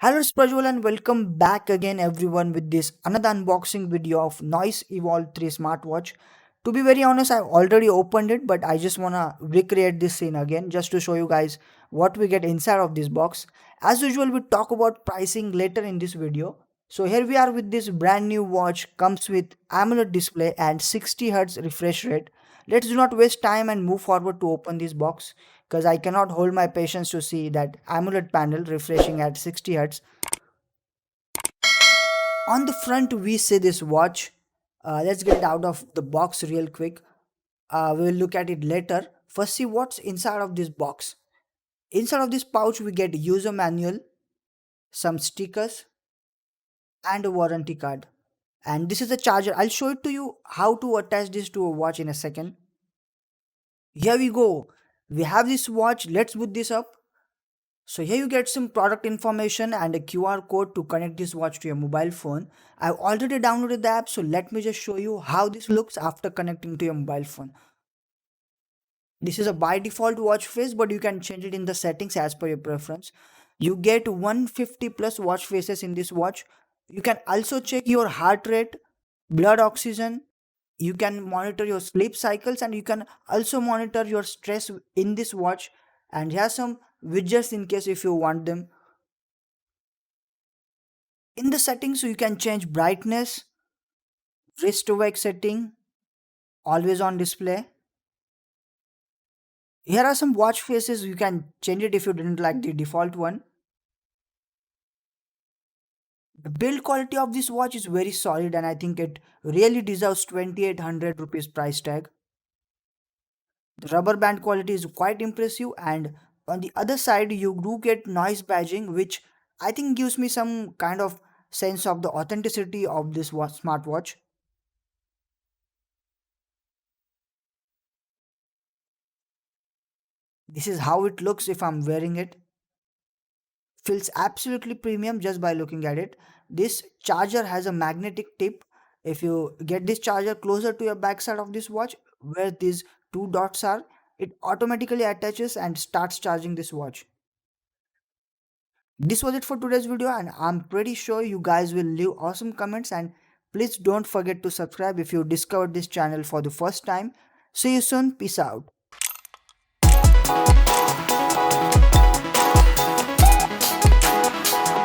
Hello Prajwal and welcome back again everyone with this another unboxing video of Noise Evolve 3 smartwatch. To be very honest, I already opened it, but I just wanna recreate this scene again just to show you guys what we get inside of this box. As usual, we talk about pricing later in this video. So here we are with this brand new watch, comes with AMOLED display and 60 Hz refresh rate. Let's do not waste time and move forward to open this box because I cannot hold my patience to see that AMOLED panel refreshing at 60 Hz. On the front, we see this watch. Let's get it out of the box real quick. We'll look at it later. First, see what's inside of this box. Inside of this pouch, we get user manual, some stickers, and a warranty card. And this is a charger. I'll show it to you how to attach this to a watch in a second. Here we go. We have this watch. Let's boot this up. So here you get some product information and a QR code to connect this watch to your mobile phone. I've already downloaded the app, so let me just show you how this looks after connecting to your mobile phone. This is a by default watch face, but you can change it in the settings as per your preference. You get 150 plus watch faces in this watch. You can also check your heart rate, blood oxygen. You can monitor your sleep cycles and you can also monitor your stress in this watch. And here are some widgets in case if you want them. In the settings, you can change brightness, wrist to wake setting, always on display. Here are some watch faces. You can change it if you didn't like the default one. The build quality of this watch is very solid and I think it really deserves 2800 rupees price tag. The rubber band quality is quite impressive, and on the other side you do get noise badging, which I think gives me some kind of sense of the authenticity of this smartwatch. This is how it looks if I'm wearing it. Feels absolutely premium just by looking at it. This charger has a magnetic tip. If you get this charger closer to your backside of this watch where these two dots are, it automatically attaches and starts charging this watch. This was it for today's video, and I'm pretty sure you guys will leave awesome comments, and please don't forget to subscribe if you discovered this channel for the first time. See you soon. Peace out.